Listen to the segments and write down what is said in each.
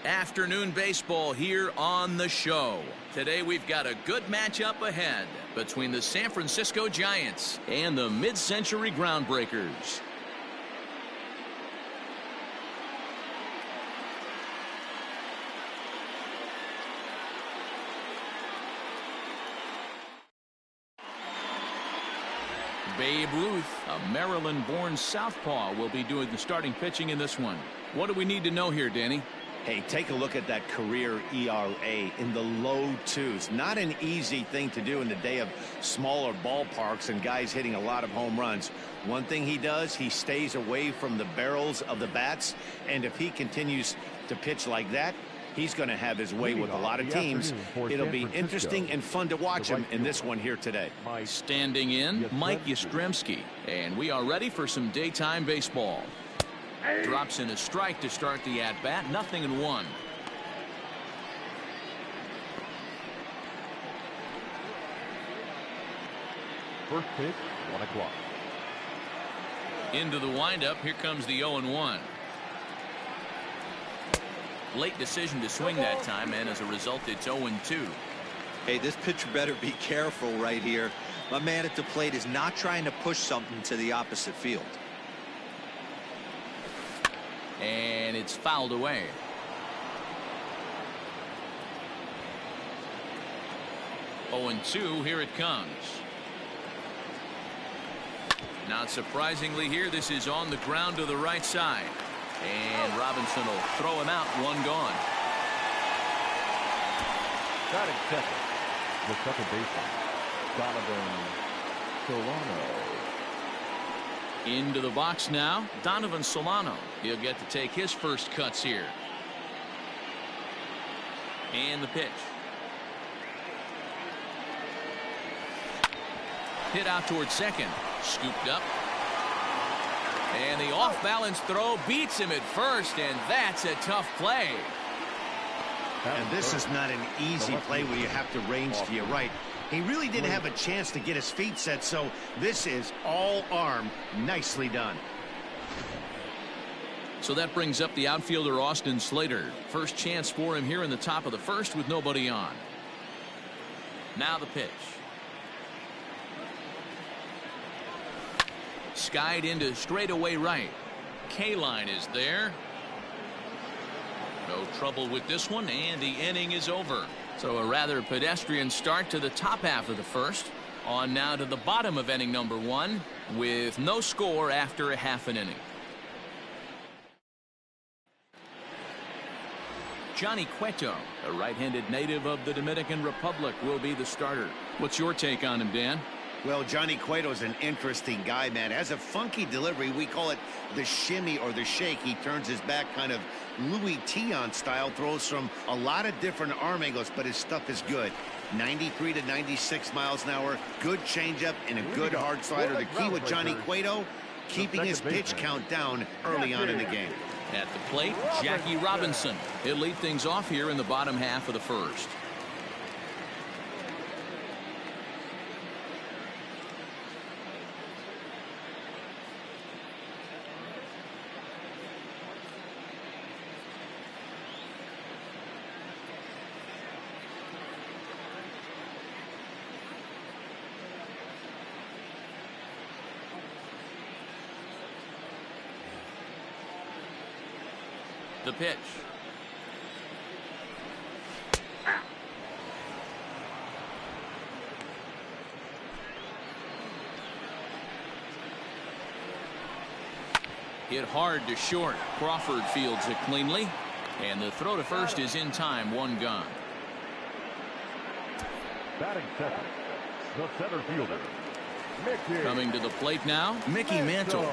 Afternoon baseball here on the show. Today we've got a good matchup ahead between the San Francisco Giants and the mid-century Groundbreakers. Babe Ruth, a Maryland-born southpaw, will be doing the starting pitching in this one. What do we need to know here, Danny? Hey, take a look at that career ERA in the low 2s. Not an easy thing to do in the day of smaller ballparks and guys hitting a lot of home runs. One thing he does, he stays away from the barrels of the bats, and if he continues to pitch like that, he's going to have his way with a lot of teams. It'll be interesting and fun to watch him in this one here today. Standing in, Mike Yastrzemski, and we are ready for some daytime baseball. Drops in a strike to start the at-bat. 0-1. First pitch, 1 o'clock. Into the windup. Here comes the 0-1. Late decision to swing that time, and as a result, it's 0-2. Hey, this pitcher better be careful right here. My man at the plate is not trying to push something to the opposite field. And it's fouled away. Oh, and 2. Here it comes. Not surprisingly here, this is on the ground to the right side. And Robinson will throw him out. 1 gone. Batting second, the second baseman, Donovan Solano. Into the box now, Donovan Solano. He'll get to take his first cuts here. And the pitch. Hit out towards second. Scooped up. And the off-balance throw beats him at first, and that's a tough play. And this is not an easy play where you have to range to your right. He really didn't have a chance to get his feet set, so this is all arm. Nicely done. So that brings up the outfielder Austin Slater. First chance for him here in the top of the first with nobody on. Now the pitch. Skied into straightaway right. K-line is there. No trouble with this one, and the inning is over. So a rather pedestrian start to the top half of the first. On now to the bottom of inning number 1 with no score after a half an inning. Johnny Cueto, a right-handed native of the Dominican Republic, will be the starter. What's your take on him, Dan? Well, Johnny Cueto is an interesting guy, man. Has a funky delivery. We call it the shimmy or the shake. He turns his back kind of Louis Tion style, throws from a lot of different arm angles, but his stuff is good. 93 to 96 miles an hour, good changeup, and a good hard slider. The key with Johnny Cueto, keeping his pitch count down early on in the game. At the plate, Jackie Robinson. He'll lead things off here in the bottom half of the first. The pitch. Hit hard to short. Crawford fields it cleanly. And the throw to first is in time. 1 gone. Batting second, the center fielder, Mickey. Coming to the plate now, Mickey Mantle.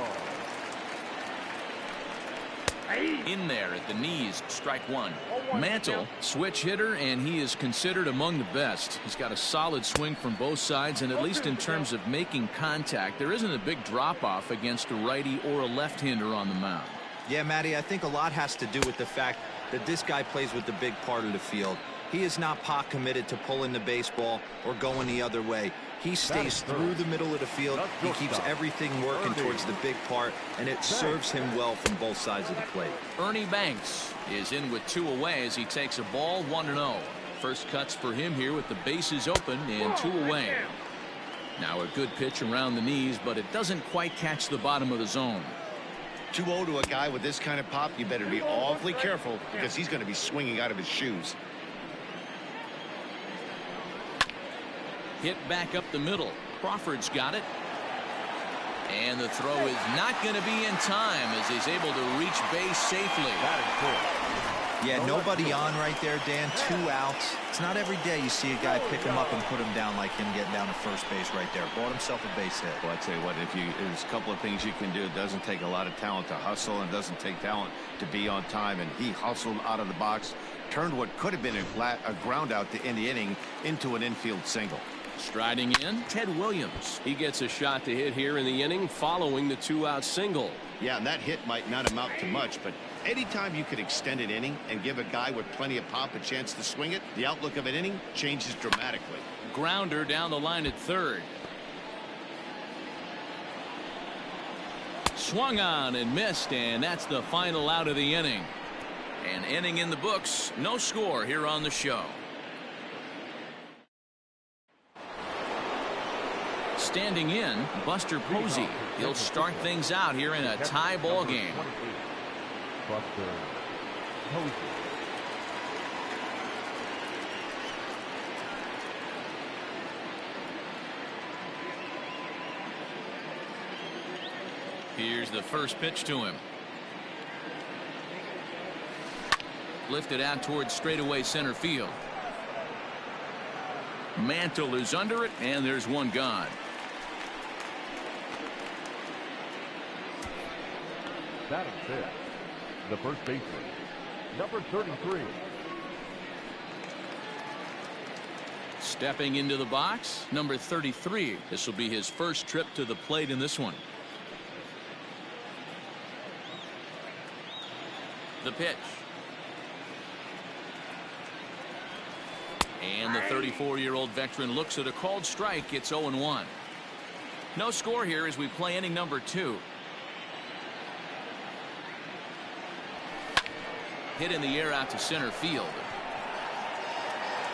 In there at the knees, strike 1. Mantle, switch hitter, and he is considered among the best. He's got a solid swing from both sides, and at least in terms of making contact, there isn't a big drop-off against a righty or a left-hander on the mound. Yeah, Matty, I think a lot has to do with the fact that this guy plays with the big part of the field. He is not pot committed to pulling the baseball or going the other way. He stays through the middle of the field. He keeps everything working towards the big part, and it serves him well from both sides of the plate. Ernie Banks is in with 2 away as he takes a ball 1-0. First cuts for him here with the bases open and 2 away. Now a good pitch around the knees, but it doesn't quite catch the bottom of the zone. 2-0 to a guy with this kind of pop, you better be awfully careful because he's going to be swinging out of his shoes. Hit back up the middle. Crawford's got it. And the throw is not going to be in time as he's able to reach base safely. Yeah, nobody on right there, Dan. 2 outs. It's not every day you see a guy pick him up and put him down like him getting down to first base right there. Bought himself a base hit. Well, I tell you what, there's a couple of things you can do. It doesn't take a lot of talent to hustle, and it doesn't take talent to be on time. And he hustled out of the box, turned what could have been a ground out to end the inning into an infield single. Striding in, Ted Williams. He gets a shot to hit here in the inning following the 2-out single. Yeah, and that hit might not amount to much, but anytime you can extend an inning and give a guy with plenty of pop a chance to swing it, the outlook of an inning changes dramatically. Grounder down the line at third. Swung on and missed, and that's the final out of the inning. An inning in the books, no score here on the show. Standing in, Buster Posey. He'll start things out here in a tie ball game. Buster Posey. Here's the first pitch to him. Lifted out towards straightaway center field. Mantle is under it, and there's one gone. Batting fifth, the first baseman, number 33. Stepping into the box, number 33. This will be his first trip to the plate in this one. The pitch. And the 34-year-old veteran looks at a called strike. It's 0-1. No score here as we play inning number 2. Hit in the air out to center field.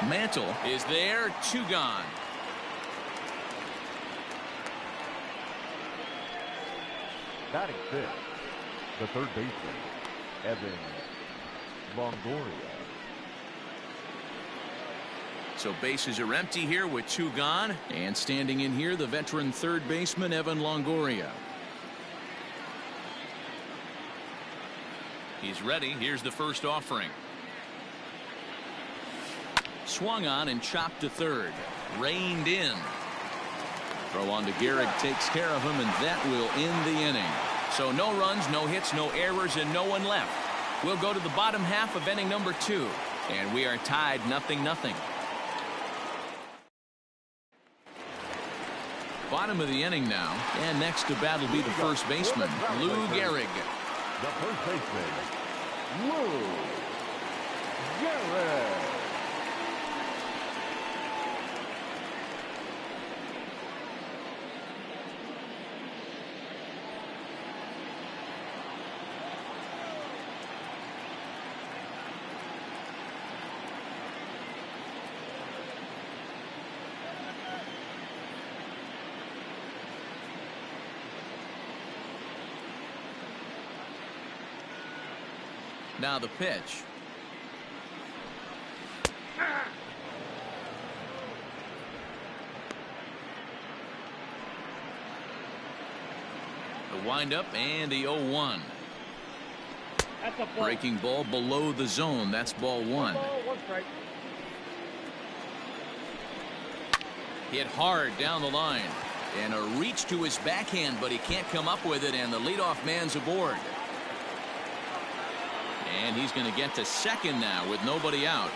Mantle is there. 2 gone. Batting fifth, the third baseman, Evan Longoria. So bases are empty here with 2 gone. And standing in here, the veteran third baseman, Evan Longoria. He's ready. Here's the first offering. Swung on and chopped to third. Reined in. Throw on to Gehrig takes care of him, and that will end the inning. So no runs, no hits, no errors, and no one left. We'll go to the bottom half of inning number 2. And we are tied 0-0. Bottom of the inning now. And next to bat will be the first baseman, Lou Gehrig. The first baseman, Lou Gehrig. Now the pitch. The windup and the 0-1. Breaking ball below the zone. That's ball 1. Hit hard down the line. And a reach to his backhand, but he can't come up with it, and the leadoff man's aboard. And he's going to get to second now with nobody out.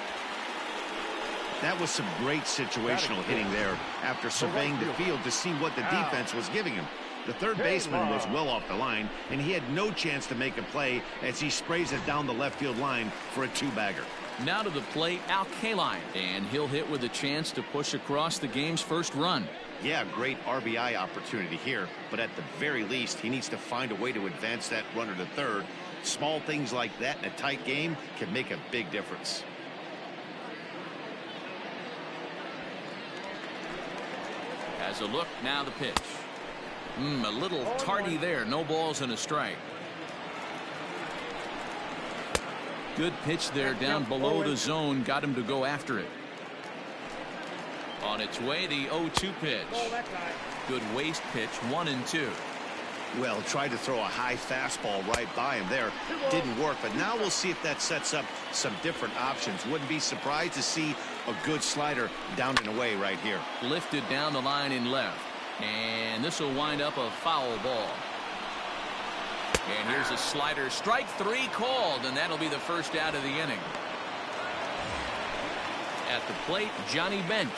That was some great situational hitting there after surveying the field to see what the defense was giving him. The third baseman was well off the line, and he had no chance to make a play as he sprays it down the left field line for a 2-bagger. Now to the plate, Al Kaline, and he'll hit with a chance to push across the game's first run. Yeah, great RBI opportunity here, but at the very least, he needs to find a way to advance that runner to third. Small things like that in a tight game can make a big difference. Has a look, now the pitch. A little tardy there, no balls and a strike. Good pitch there down below the zone, got him to go after it. On its way, the 0-2 pitch. Good waste pitch, 1-2. Well, tried to throw a high fastball right by him there. Didn't work, but now we'll see if that sets up some different options. Wouldn't be surprised to see a good slider down and away right here. Lifted down the line in left. And this will wind up a foul ball. And here's a slider. Strike 3 called, and that'll be the first out of the inning. At the plate, Johnny Bench,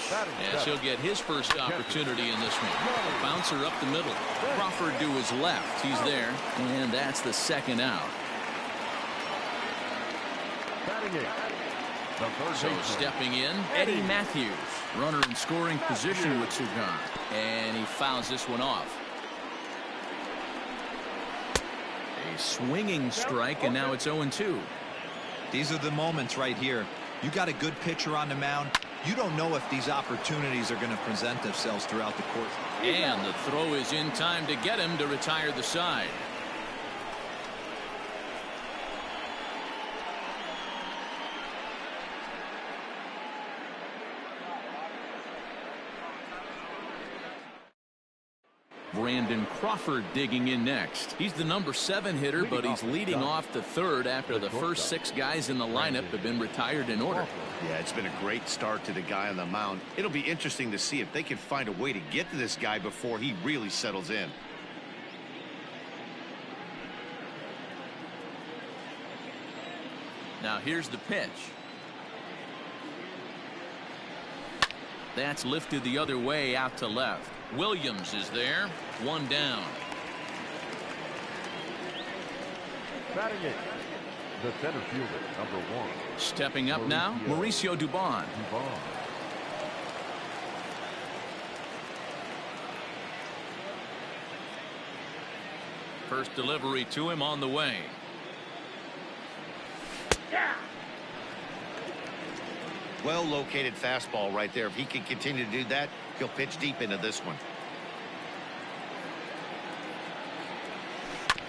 as he'll get his first opportunity in this one. A bouncer up the middle. Crawford to his left. He's there, and that's the second out. So stepping in, Eddie Matthews. Runner in scoring position with Sugan. And he fouls this one off. A swinging strike, and now it's 0-2. These are the moments right here. You got a good pitcher on the mound. You don't know if these opportunities are going to present themselves throughout the course. And the throw is in time to get him to retire the side. Brandon Crawford digging in next. He's the number 7 hitter, but he's leading off the third after the first 6 guys in the lineup have been retired in order. Yeah, it's been a great start to the guy on the mound. It'll be interesting to see if they can find a way to get to this guy before he really settles in. Now here's the pitch. That's lifted the other way out to left. Williams is there. 1 down. Batting it, the center fielder, number 1. Stepping up now, Mauricio Dubon. First delivery to him on the way. Well located fastball right there. If he can continue to do that, he'll pitch deep into this one.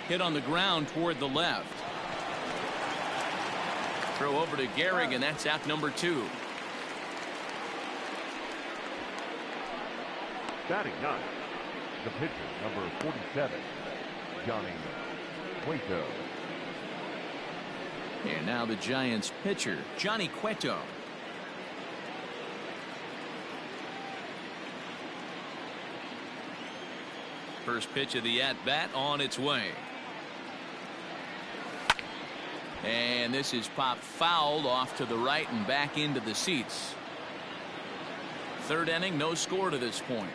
Hit on the ground toward the left. Throw over to Gehrig, and that's out number 2. Batting 9, the pitcher, number 47, Johnny Cueto. And now the Giants pitcher, Johnny Cueto. First pitch of the at-bat on its way. And this is popped fouled off to the right and back into the seats. Third inning, no score to this point.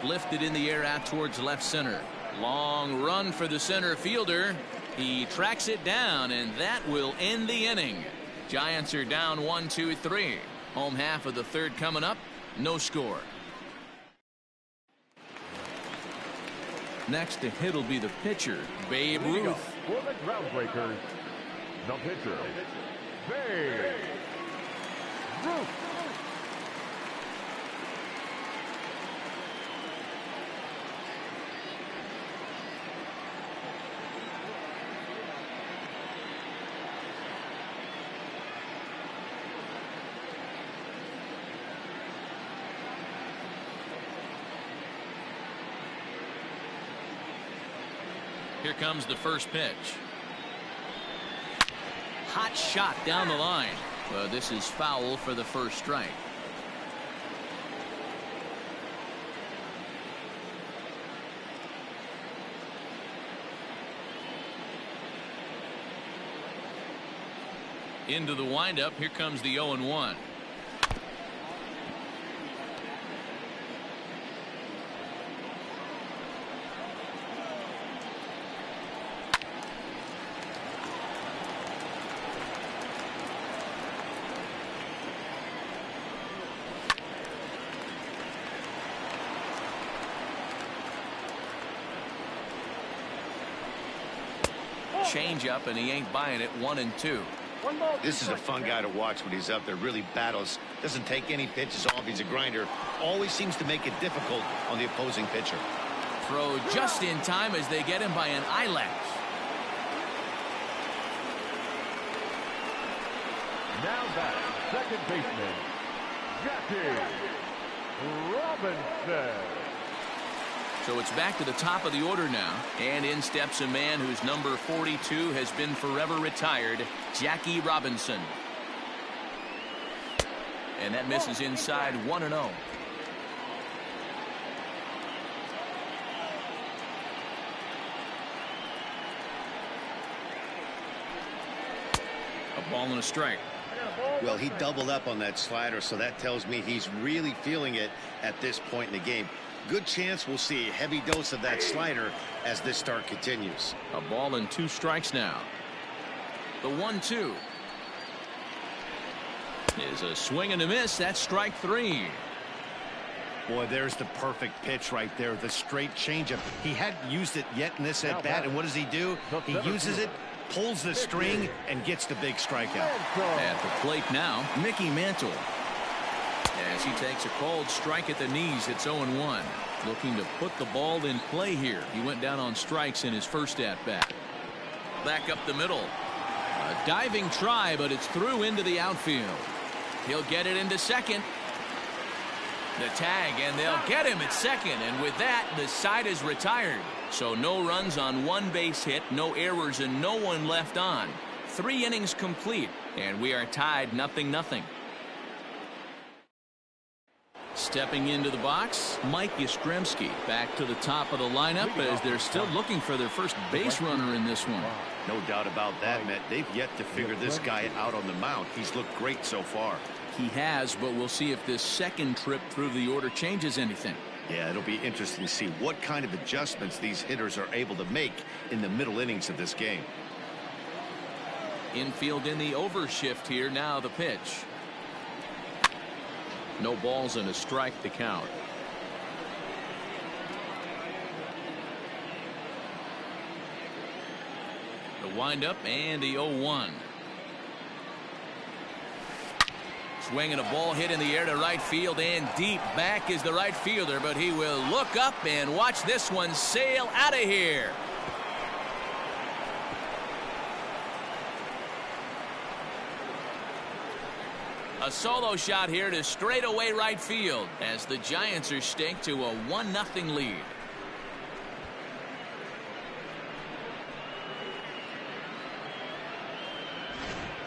Lifted in the air out towards left center. Long run for the center fielder. He tracks it down, and that will end the inning. Giants are down 1-2-3. Home half of the third coming up. No score. Next to hit will be the pitcher, Babe Ruth. For the groundbreakers, the pitcher, Babe Ruth. Here comes the first pitch. Hot shot down the line. This is foul for the first strike. Into the windup. Here comes the 0-1. changeup, and he ain't buying it. 1-2. This is a fun guy to watch when he's up there. Really battles. Doesn't take any pitches off. He's a grinder. Always seems to make it difficult on the opposing pitcher. Throw just in time as they get him by an eyelash. Now back, second baseman, Jackie Robinson. So it's back to the top of the order now. And in steps a man whose number 42 has been forever retired, Jackie Robinson. And that misses inside. 1-0. A ball and a strike. Well, he doubled up on that slider, so that tells me he's really feeling it at this point in the game. Good chance we'll see a heavy dose of that slider as this start continues. A ball and 2 strikes now. The 1-2 is a swing and a miss. That's strike 3. Boy, there's the perfect pitch right there. The straight changeup. He hadn't used it yet in this at bat, and what does he do? He uses it, pulls the string, and gets the big strikeout. At the plate now, Mickey Mantle. As he takes a called strike at the knees, it's 0-1. Looking to put the ball in play here. He went down on strikes in his first at-bat. Back up the middle. A diving try, but it's through into the outfield. He'll get it into second. The tag, and they'll get him at second. And with that, the side is retired. So no runs on 1 base hit, no errors, and no one left on. 3 innings complete, and we are tied 0-0. Stepping into the box, Mike Yastrzemski back to the top of the lineup as they're still looking for their first base runner in this one. No doubt about that, Matt. They've yet to figure this guy out on the mound. He's looked great so far. He has, but we'll see if this second trip through the order changes anything. Yeah, it'll be interesting to see what kind of adjustments these hitters are able to make in the middle innings of this game. Infield in the overshift here. Now the pitch. No balls and a strike to count. The windup and the 0-1. Swinging a ball hit in the air to right field, and deep back is the right fielder, but he will look up and watch this one sail out of here. A solo shot here to straightaway right field as the Giants are staked to a 1-0 lead.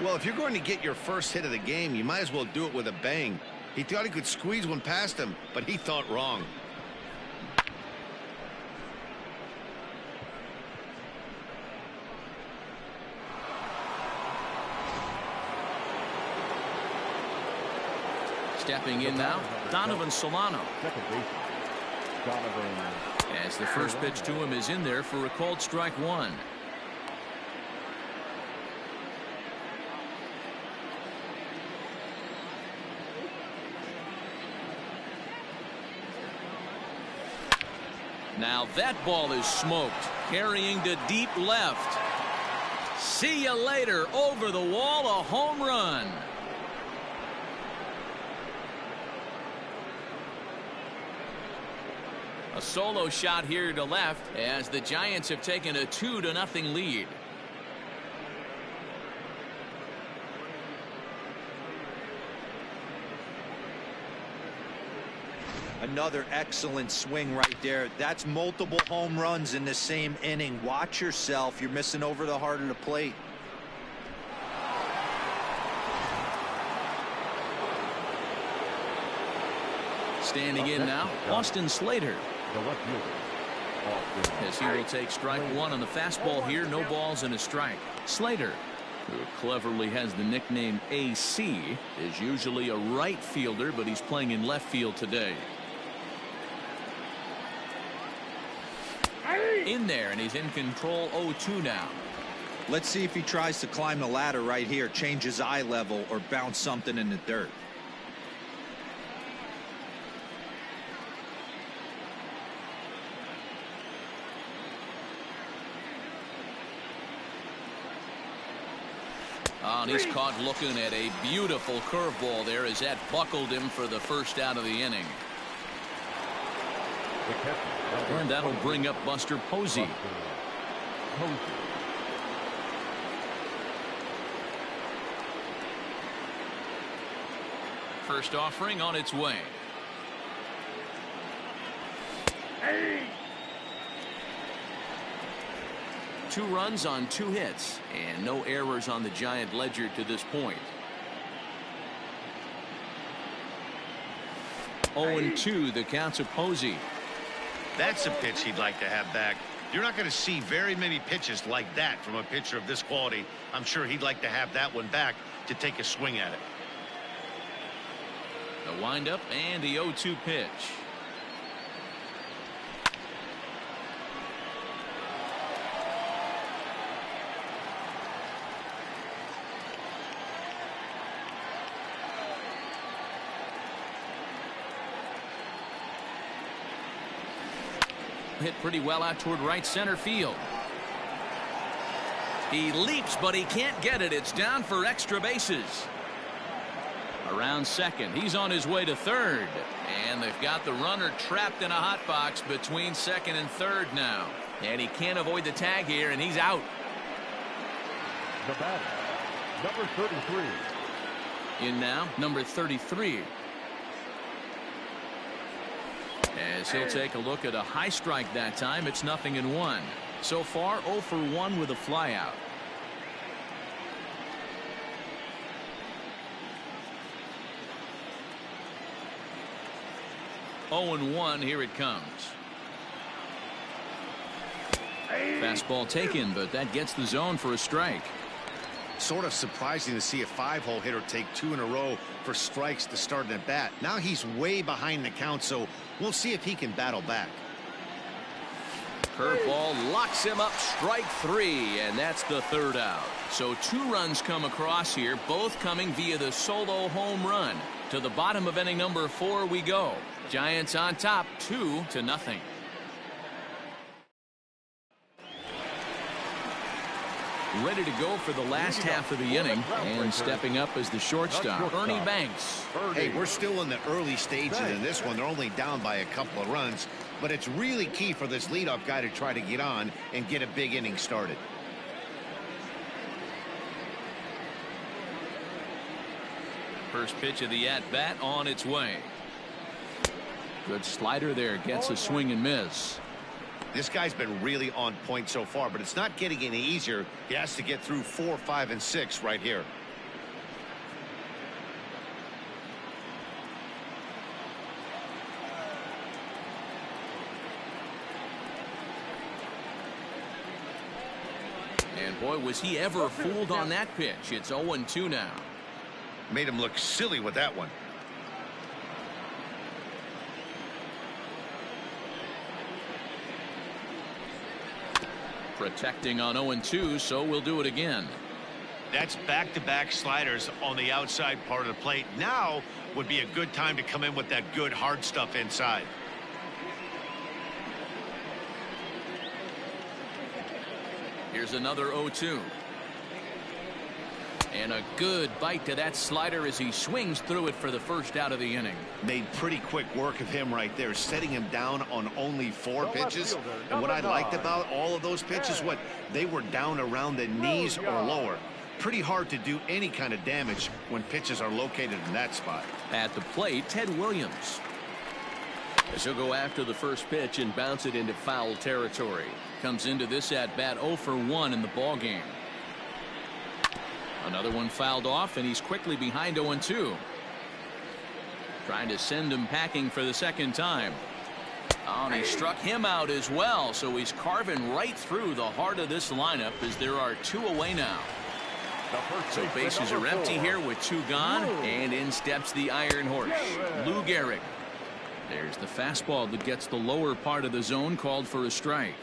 Well, if you're going to get your first hit of the game, you might as well do it with a bang. He thought he could squeeze one past him, but he thought wrong. Stepping in now, Donovan Solano. Second baseman, Donovan. As the first pitch to him is in there for a called strike 1. Now that ball is smoked, carrying to deep left. See you later. Over the wall, a home run. A solo shot here to left as the Giants have taken a 2-0 lead. Another excellent swing right there. That's multiple home runs in the same inning. Watch yourself. You're missing over the heart of the plate. Standing in now, Austin Slater. The left fielder, As he will take strike 1 on the fastball here. No balls and a strike. Slater, who cleverly has the nickname AC, is usually a right fielder, but he's playing in left field today. In there, and he's in control. 0-2 now. Let's see if he tries to climb the ladder right here, change his eye level, or bounce something in the dirt. Oh, and he's caught looking at a beautiful curveball there as that buckled him for the first out of the inning. And that'll bring up Buster Posey. First offering on its way. Hey. 2 runs on 2 hits and no errors on the Giant ledger to this point. 0-2 the count to Posey. That's a pitch he'd like to have back. You're not going to see very many pitches like that from a pitcher of this quality. I'm sure he'd like to have that one back to take a swing at it. The windup and the 0-2 pitch. Hit pretty well out toward right center field. He leaps, but he can't get it. It's down for extra bases. Around second, he's on his way to third, and they've got the runner trapped in a hot box between second and third now, and he can't avoid the tag here, and he's out. The batter, number 33. In now, number 33. As he'll take a look at a high strike that time, it's 0-1. So far, 0 for 1 with a flyout. Oh and 1, here it comes. Fastball taken, but that gets the zone for a strike. Sort of surprising to see a 5-hole hitter take 2 in a row for strikes to start an at bat. Now he's way behind the count, so we'll see if he can battle back. Curveball locks him up, strike 3, and that's the 3rd out. So 2 runs come across here, both coming via the solo home run. To the bottom of inning number 4 we go. Giants on top, 2-0. Ready to go for the last half of the inning, and stepping up as the shortstop, Ernie Banks. Hey, we're still in the early stages in this one. They're only down by a couple of runs, but it's really key for this leadoff guy to try to get on and get a big inning started. First pitch of the at-bat on its way. Good slider there, gets a swing and miss. This guy's been really on point so far, but it's not getting any easier. He has to get through 4, 5, and 6 right here. And boy, was he ever fooled on that pitch. It's 0-2 now. Made him look silly with that one. Protecting on 0-2, so we'll do it again. That's back-to-back sliders on the outside part of the plate. Now would be a good time to come in with that good hard stuff inside. Here's another 0-2. And a good bite to that slider as he swings through it for the first out of the inning. Made pretty quick work of him right there, setting him down on only 4 pitches. And what I liked about all of those pitches, they were down around the knees or lower. Pretty hard to do any kind of damage when pitches are located in that spot. At the plate, Ted Williams. As he'll go after the first pitch and bounce it into foul territory. Comes into this at-bat 0 for 1 in the ballgame. Another one fouled off, and he's quickly behind 0-2. Trying to send him packing for the second time. Oh, and he struck him out as well, so he's carving right through the heart of this lineup as there are 2 away now. So bases are empty here with 2 gone, and in steps the Iron Horse, Lou Gehrig. There's the fastball that gets the lower part of the zone, called for a strike.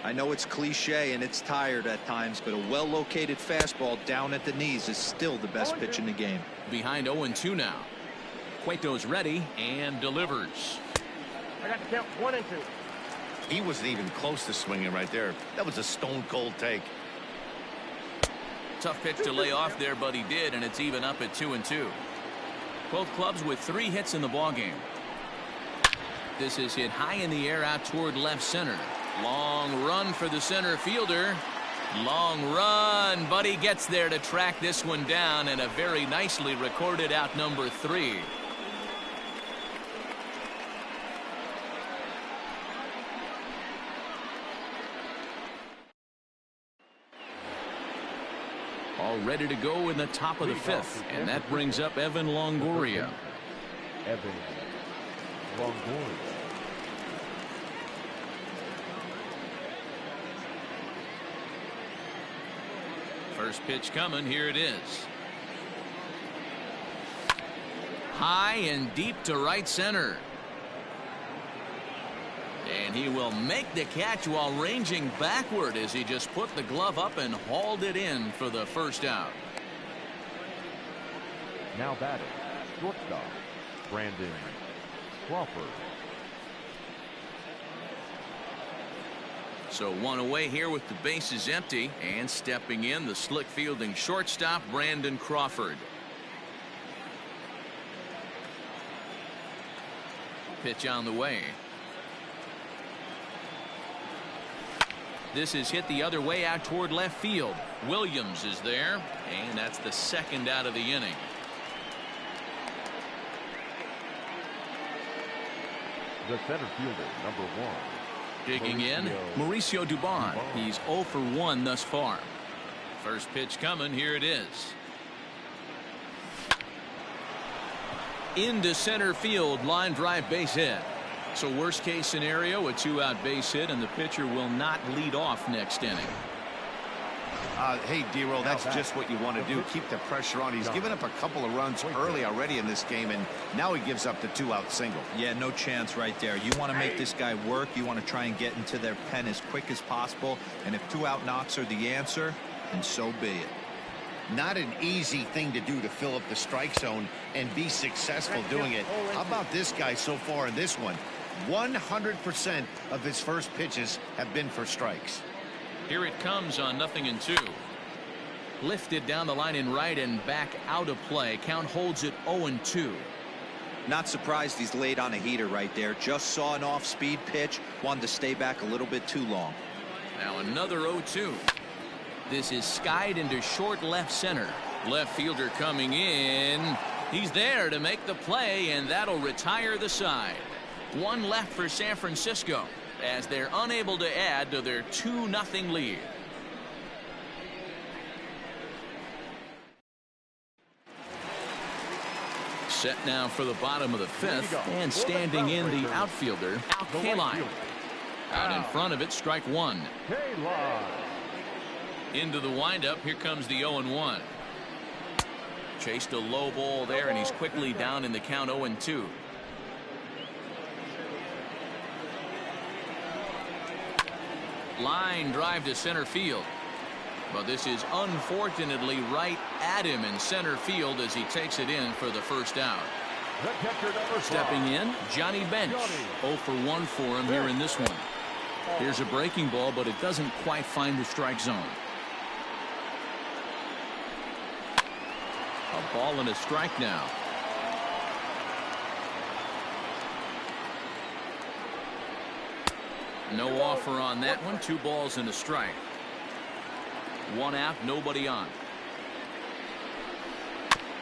I know it's cliche and it's tired at times, but a well-located fastball down at the knees is still the best pitch in the game. Behind 0-2 now. Cueto's ready and delivers. I got to count 1 and 2. He wasn't even close to swinging right there. That was a stone-cold take. Tough pitch to lay off there, but he did, and it's even up at 2-2. Both clubs with 3 hits in the ballgame. This is hit high in the air out toward left center. Long run for the center fielder. Long run, but he gets there to track this one down, and a very nicely recorded out number 3. All ready to go in the top of the 5th, and that brings up Evan Longoria. Evan Longoria. First pitch coming. Here it is. High and deep to right center. And he will make the catch while ranging backward as he just put the glove up and hauled it in for the first out. Now batting, shortstop, Brandon Crawford. So 1 away here with the bases empty, and stepping in, the slick fielding shortstop, Brandon Crawford. Pitch on the way. This is hit the other way out toward left field. Williams is there, and that's the 2nd out of the inning. The center fielder, number 1. Digging in, Mauricio Dubon. He's 0 for 1 thus far. First pitch coming. Here it is. Into center field, line drive, base hit. So worst case scenario, a 2-out base hit, and the pitcher will not lead off next inning. Hey, D-Roll, that's just what you want to do. Keep the pressure on. He's given up a couple of runs early already in this game, and now he gives up the 2-out single. Yeah, no chance right there. You want to make this guy work. You want to try and get into their pen as quick as possible. And if 2-out knocks are the answer, then so be it. Not an easy thing to do to fill up the strike zone and be successful doing it. How about this guy so far in this one? 100% of his first pitches have been for strikes. Here it comes on 0-2. Lifted down the line in right and back out of play. Count holds it 0-2. Not surprised he's laid on a heater right there. Just saw an off-speed pitch. Wanted to stay back a little bit too long. Now another 0-2. This is skied into short left center. Left fielder coming in. He's there to make the play, and that'll retire the side. 1 left for San Francisco as they're unable to add to their 2-0 lead. Set now for the bottom of the 5th, and standing in the outfielder, Al Kaline. Out in front of it, strike 1. Into the windup, here comes the 0-1. Chased a low ball there, and he's quickly down in the count 0-2. Line drive to center field. But this is unfortunately right at him in center field as he takes it in for the first out. Stepping in, Johnny Bench. 0 for 1 for him here in this one. Here's a breaking ball, but it doesn't quite find the strike zone. A ball and a strike now. No offer on that one. 2 balls and a strike. 1 out, nobody on.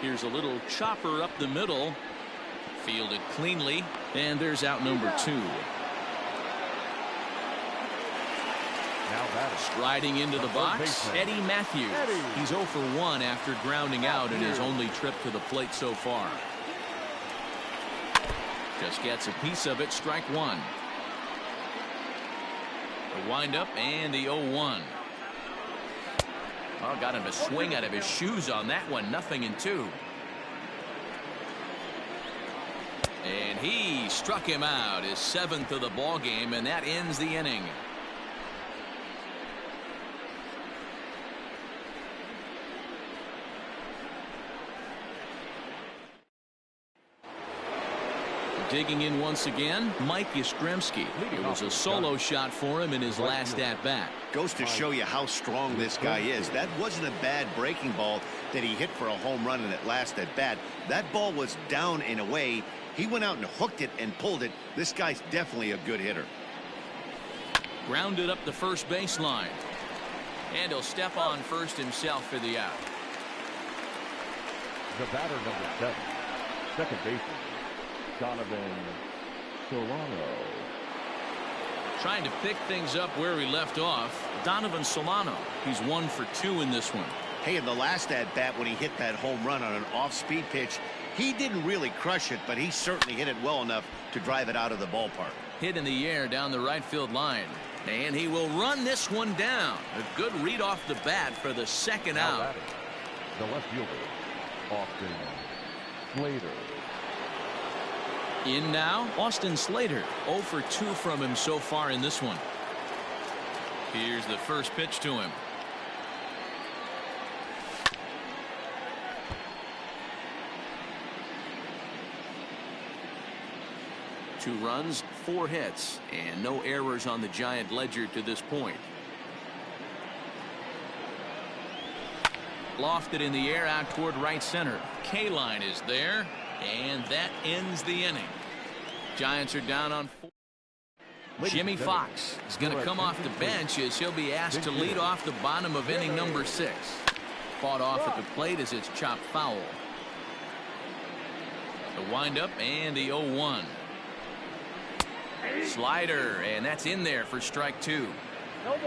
Here's a little chopper up the middle. Fielded cleanly, and there's out number 2. Striding into the box, Eddie Matthews. He's 0 for 1 after grounding out in his only trip to the plate so far. Just gets a piece of it, strike 1. The windup and the 0-1. Oh, got him to swing out of his shoes on that one. 0-2. And he struck him out, his 7th of the ball game, and that ends the inning. Digging in once again, Mike Yastrzemski. It was a solo shot for him in his last at-bat. Goes to show you how strong this guy is. That wasn't a bad breaking ball that he hit for a home run in that last at-bat. That ball was down and away. He went out and hooked it and pulled it. This guy's definitely a good hitter. Grounded up the first baseline. And he'll step on first himself for the out. The batter, number 7, second baseman, Donovan Solano. Trying to pick things up where he left off, Donovan Solano. He's 1 for 2 in this one. Hey, in the last at-bat when he hit that home run on an off-speed pitch, he didn't really crush it, but he certainly hit it well enough to drive it out of the ballpark. Hit in the air down the right field line. And he will run this one down. A good read off the bat for the second out. The left fielder, Austin Slater. In now, Austin Slater. 0 for 2 from him so far in this one. Here's the first pitch to him. Two runs, 4 hits, and no errors on the Giant ledger to this point. Lofted in the air out toward right center. K-line is there, and that ends the inning. Giants are down on 4. Jimmy Fox is going to come off the bench as he'll be asked to lead off the bottom of inning number 6. Fought off at the plate as it's chopped foul. The windup and the 0-1. Slider, and that's in there for strike 2.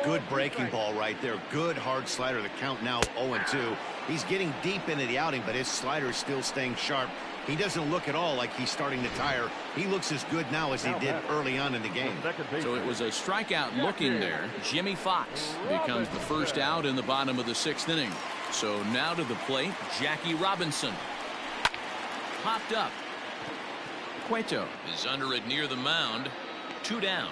Good breaking ball right there. Good hard slider. The count now 0-2. He's getting deep into the outing, but his slider is still staying sharp. He doesn't look at all like he's starting to tire. He looks as good now as he did early on in the game. So it was a strikeout looking there. Jimmy Fox becomes the first out in the bottom of the 6th inning. So now to the plate, Jackie Robinson. Popped up. Cueto is under it near the mound. 2 down.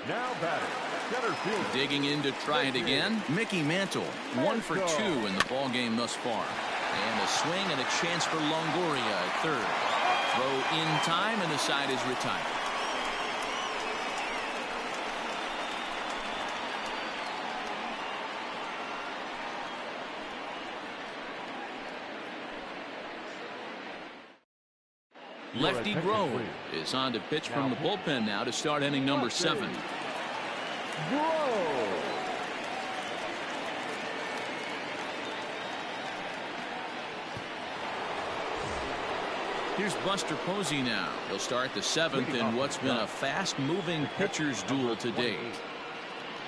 Now batting, center field. Digging in to try it again, Mickey Mantle. 1 for 2 in the ball game thus far. And a swing and a chance for Longoria at third. Throw in time, and the side is retired. Lefty Grove is on to pitch from the bullpen now to start inning number 7. Here's Buster Posey now. He'll start the 7th in what's been a fast-moving pitcher's duel to date.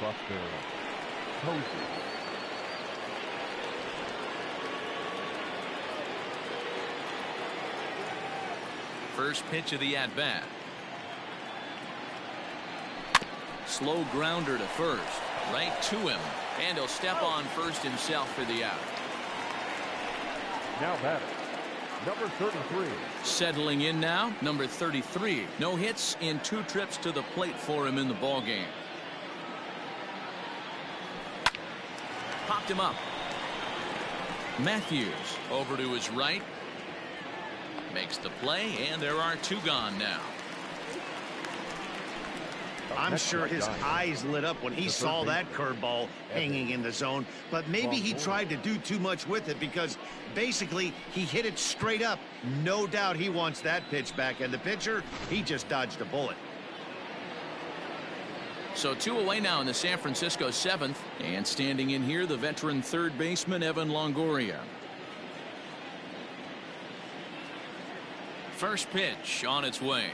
Buster Posey. First pitch of the at-bat. Slow grounder to first. Right to him. And he'll step on first himself for the out. Now batting, number 33. Settling in now, number 33. No hits in 2 trips to the plate for him in the ball game. Popped him up. Matthews over to his right. Makes the play, and there are 2 gone now. I'm sure his eyes lit up when he saw that curveball hanging in the zone, but maybe he tried to do too much with it because basically he hit it straight up. No doubt he wants that pitch back, and the pitcher, he just dodged a bullet. So 2 away now in the San Francisco 7th, and standing in here, the veteran third baseman Evan Longoria. First pitch on its way.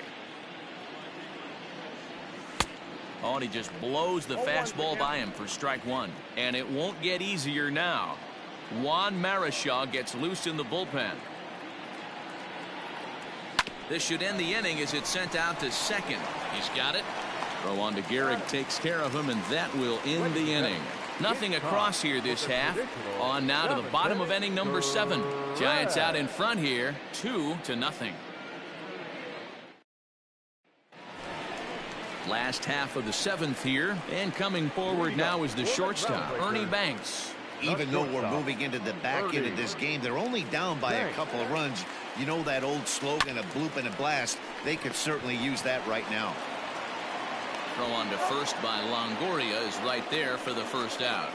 Oh, and he just blows the fastball by him for strike 1. And it won't get easier now. Juan Marichal gets loose in the bullpen. This should end the inning as it's sent out to second. He's got it. Throw on to Gehrig takes care of him, and that will end the inning. Nothing across here this half. On now to the bottom of inning number 7. Giants out in front here, 2-0. Last half of the 7th here, and coming forward now is the shortstop, Ernie Banks. Even though we're moving into the back end of this game, they're only down by a couple of runs. You know that old slogan, a bloop and a blast. They could certainly use that right now. Throw on to first by Longoria is right there for the first out.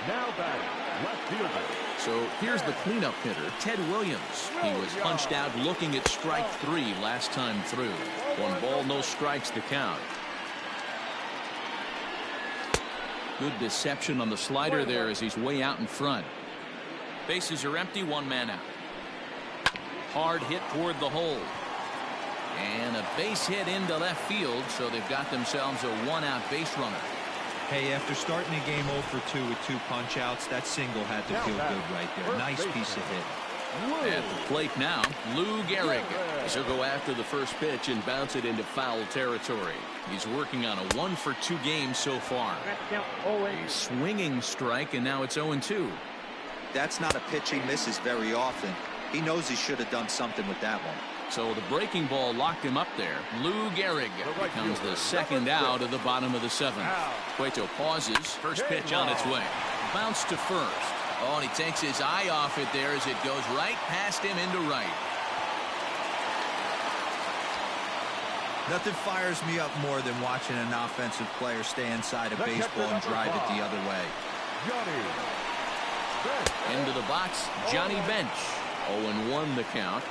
Now batting, left fielder. So here's the cleanup hitter, Ted Williams. He was punched out looking at strike 3 last time through. 1 ball, no strikes to count. Good deception on the slider there as he's way out in front. Bases are empty, 1 man out. Hard hit toward the hole. And a base hit into left field, so they've got themselves a 1-out base runner. Hey, after starting the game 0 for 2 with 2 punch-outs, that single had to feel good right there. Nice piece of hit. At the plate now, Lou Gehrig. He'll go after the first pitch and bounce it into foul territory. He's working on a 1 for 2 game so far. A swinging strike, and now it's 0-2. That's not a pitch he misses very often. He knows he should have done something with that one. So the breaking ball locked him up there. Lou Gehrig becomes the second out of the bottom of the 7th. Cueto pauses. First pitch on its way. Bounce to first. Oh, and he takes his eye off it there as it goes right past him into right. Nothing fires me up more than watching an offensive player stay inside a baseball and drive it the other way. Into the box, Johnny Bench. 0-1 the count.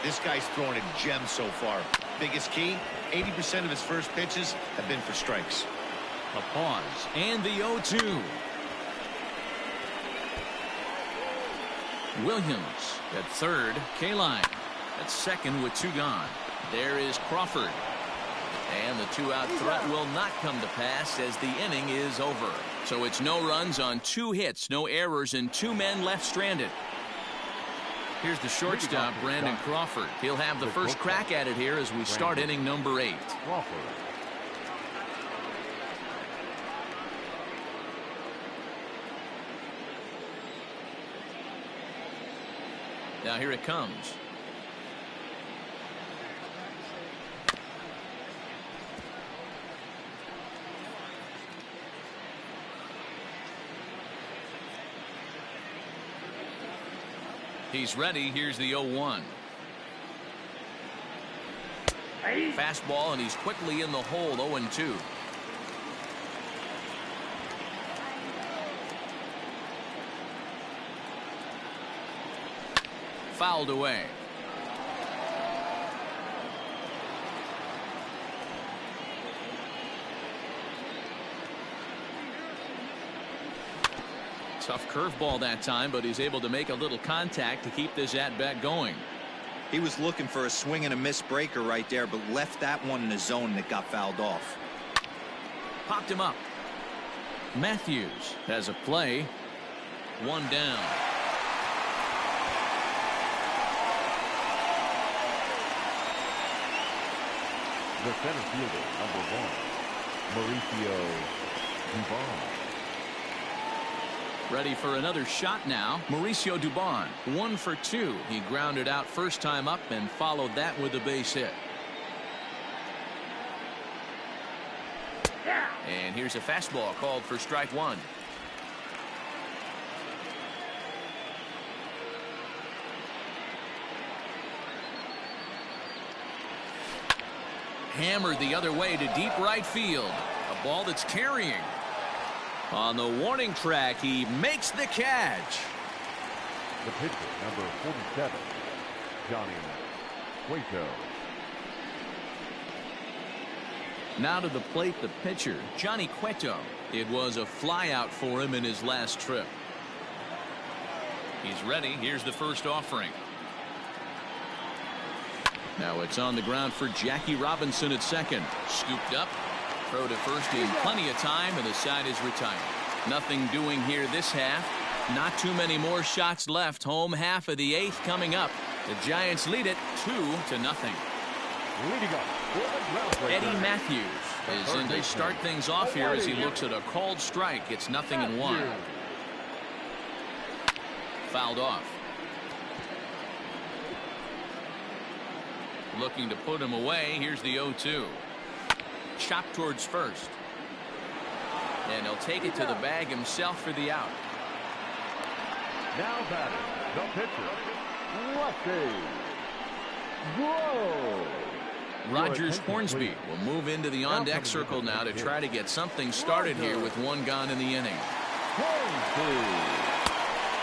This guy's throwing a gem so far. Biggest key, 80% of his first pitches have been for strikes. A pause, and the 0-2. Williams at third. Kaline at second with 2 gone. There is Crawford. And the 2-out threat will not come to pass as the inning is over. So it's no runs on 2 hits, no errors, and 2 men left stranded. Here's the shortstop, Brandon Crawford. He'll have the first crack at it here as we start inning number 8. Now here it comes. He's ready. Here's the 0-1. Fastball, and he's quickly in the hole. 0-2. Fouled away. Tough curveball that time, but he's able to make a little contact to keep this at-bat going. He was looking for a swing and a miss breaker right there, but left that one in the zone that got fouled off. Popped him up. Matthews has a play. 1 down. The center fielder, number 1, Mauricio Dubon. Ready for another shot now. Mauricio Dubon, 1 for 2. He grounded out first time up and followed that with a base hit. And here's a fastball called for strike 1. Hammered the other way to deep right field. A ball that's carrying. On the warning track, he makes the catch. The pitcher, number 47, Johnny Cueto. Now to the plate, the pitcher, Johnny Cueto. It was a flyout for him in his last trip. He's ready. Here's the first offering. Now it's on the ground for Jackie Robinson at second. Scooped up. Throw to first in plenty of time, and the side is retired. Nothing doing here this half. Not too many more shots left. Home half of the 8th coming up. The Giants lead it 2-0. Eddie Matthews is in to start things off here as he looks at a called strike. It's 0-1. Fouled off. Looking to put him away. Here's the 0-2. Chopped towards first. And he'll take it to the bag himself for the out. Now batting, the pitcher, lefty. Whoa! Rogers Hornsby will move into the on-deck circle now to try to get something started here with one gone in the inning.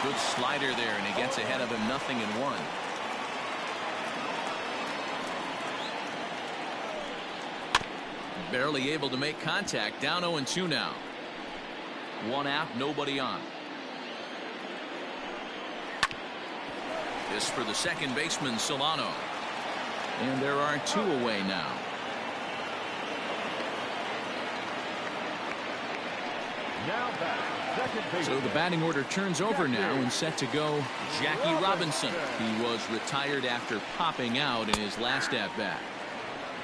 Good slider there, and he gets ahead of him 0-1. Barely able to make contact. Down 0-2 now. One out, nobody on. This for the second baseman, Solano. And there are 2 away now. Now back, second base. So the batting order turns over now and set to go Jackie Robinson. He was retired after popping out in his last at-bat.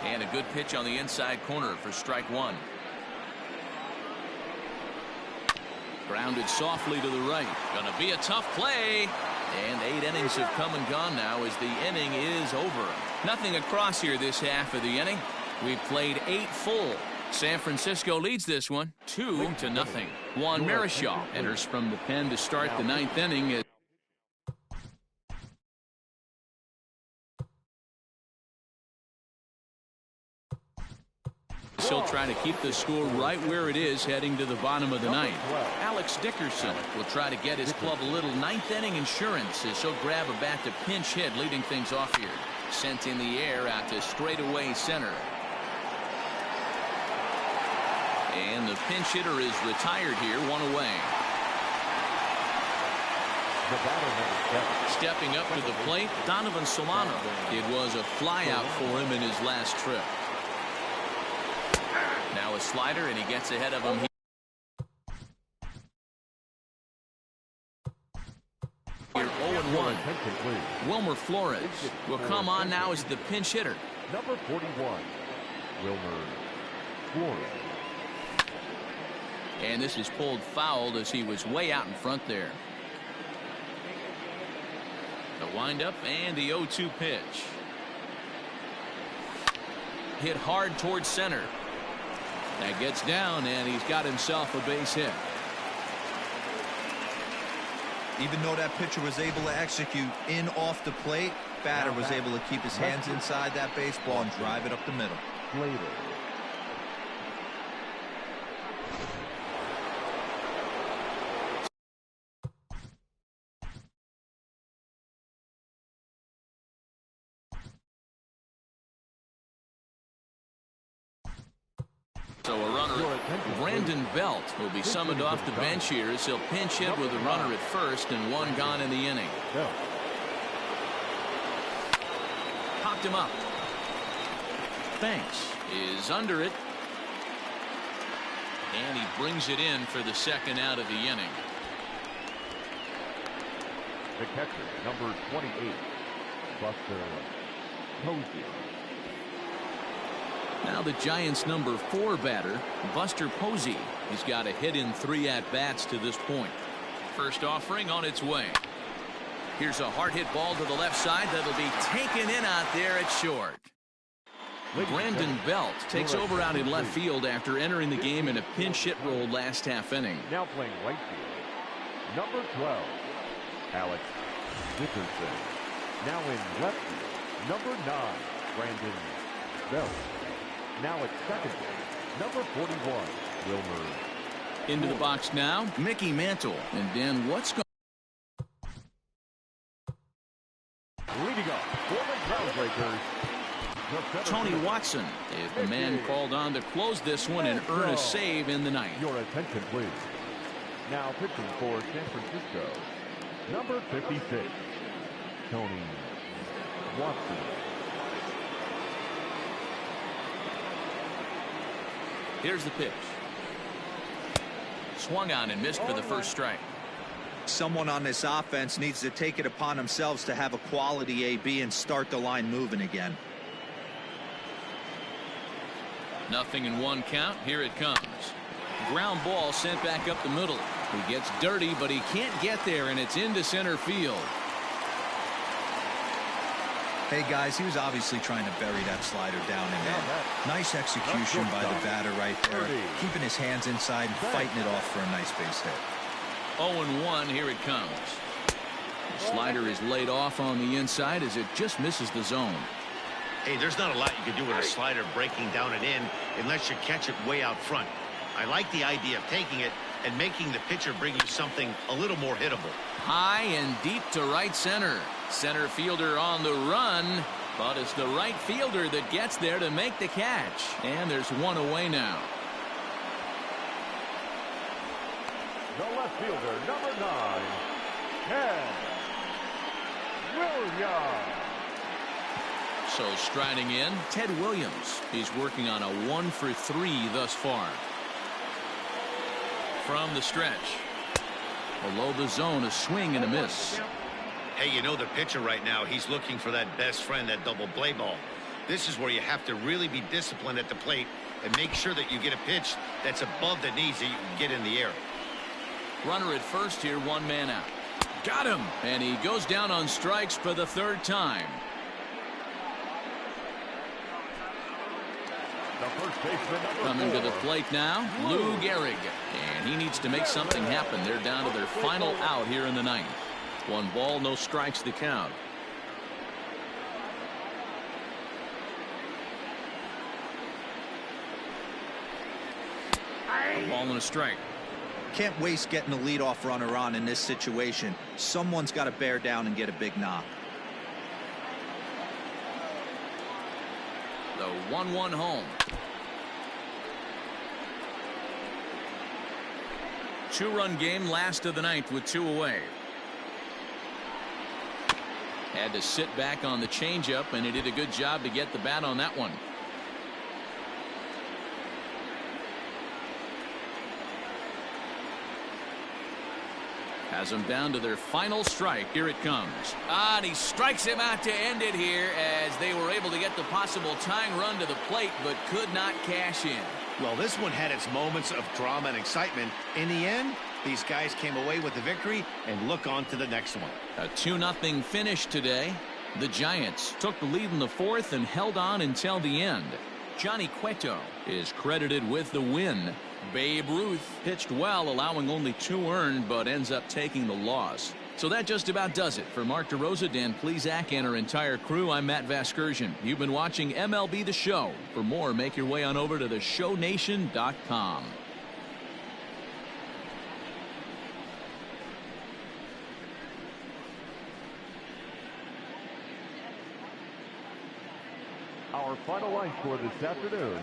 And a good pitch on the inside corner for strike 1. Grounded softly to the right. Gonna be a tough play. And 8 innings have come and gone now as the inning is over. Nothing across here this half of the inning. We've played 8 full. San Francisco leads this one 2-0. Juan Marichal enters from the pen to start the 9th inning. He'll try to keep the score right where it is heading to the bottom of the 9th. Alex Dickerson will try to get his club a little 9th inning insurance as he'll grab a bat to pinch hit, leading things off here. Sent in the air out to straightaway center. And the pinch hitter is retired here, 1 away. Stepping up to the plate, Donovan Solano. It was a flyout for him in his last trip. Now a slider, and he gets ahead of him. Here 0-1. Wilmer Flores will come on now as the pinch hitter. Number 41, Wilmer Flores. And this is pulled fouled as he was way out in front there. The windup and the 0-2 pitch. Hit hard towards center. That gets down, and he's got himself a base hit. Even though that pitcher was able to execute in off the plate, batter was able to keep his hands inside that baseball and drive it up the middle. Later. So a runner, Brandon Belt, will be summoned off the bench here as he'll pinch hit with a runner at first and 1 gone in the inning. Popped him up. Banks is under it. And he brings it in for the second out of the inning. The catcher, number 28, Buster Posey. Now the Giants' number 4 batter, Buster Posey. He's got a hit in 3 at-bats to this point. First offering on its way. Here's a hard hit ball to the left side that'll be taken in out there at short. Brandon Belt takes over out in left field after entering the game in a pinch hit role last half inning. Now playing right field, number 12, Alex Dickerson. Now in left field, number 9, Brandon Belt. Now at second base, number 41, Wilmer. Into the box now, Mickey Mantle. And then what's going leading up for the Groundbreakers, Tony Watson is the man called on to close this one and earn a save in the 9th. Your attention, please. Now pitching for San Francisco, number 56, Tony Watson. Here's the pitch. Swung on and missed for the first strike. Someone on this offense needs to take it upon themselves to have a quality AB and start the line moving again. 0-1 count. Here it comes. Ground ball sent back up the middle. He gets dirty, but he can't get there, and it's into center field. Hey, guys, he was obviously trying to bury that slider down in there. Nice execution by the batter right there, keeping his hands inside and fighting it off for a nice base hit. 0-1, here it comes. The slider is laid off on the inside as it just misses the zone. Hey, there's not a lot you can do with a slider breaking down and in unless you catch it way out front. I like the idea of taking it and making the pitcher bring you something a little more hittable. High and deep to right center. Center fielder on the run, but it's the right fielder that gets there to make the catch. And there's one away now. The left fielder, number 9, Ted Williams. So striding in, Ted Williams. He's working on a 1-for-3 thus far. From the stretch. Below the zone, a swing and a miss. Hey, you know the pitcher right now, he's looking for that best friend, that double play ball. This is where you have to really be disciplined at the plate and make sure that you get a pitch that's above the knees that you can get in the air. Runner at first here, one man out. Got him! And he goes down on strikes for the third time. The first baseman, Coming to number the 4, plate now, Lou Gehrig. And he needs to make something happen. They're down to their final out here in the ninth. 1 ball, no strikes the count. A ball and a strike. Can't waste getting a leadoff runner on in this situation. Someone's got to bear down and get a big knock. The 1-1 home. 2-run game, last of the ninth with 2 away. Had to sit back on the changeup, and he did a good job to get the bat on that one. Has them down to their final strike. Here it comes. And he strikes him out to end it here as they were able to get the possible tying run to the plate, but could not cash in. Well, this one had its moments of drama and excitement. In the end, these guys came away with the victory and look on to the next one. A 2-0 finish today. The Giants took the lead in the 4th and held on until the end. Johnny Cueto is credited with the win. Babe Ruth pitched well, allowing only 2 earned, but ends up taking the loss. So that just about does it. For Mark DeRosa, Dan Plesac, and our entire crew, I'm Matt Vasgersian. You've been watching MLB The Show. For more, make your way on over to theshownation.com. Our final line score this afternoon: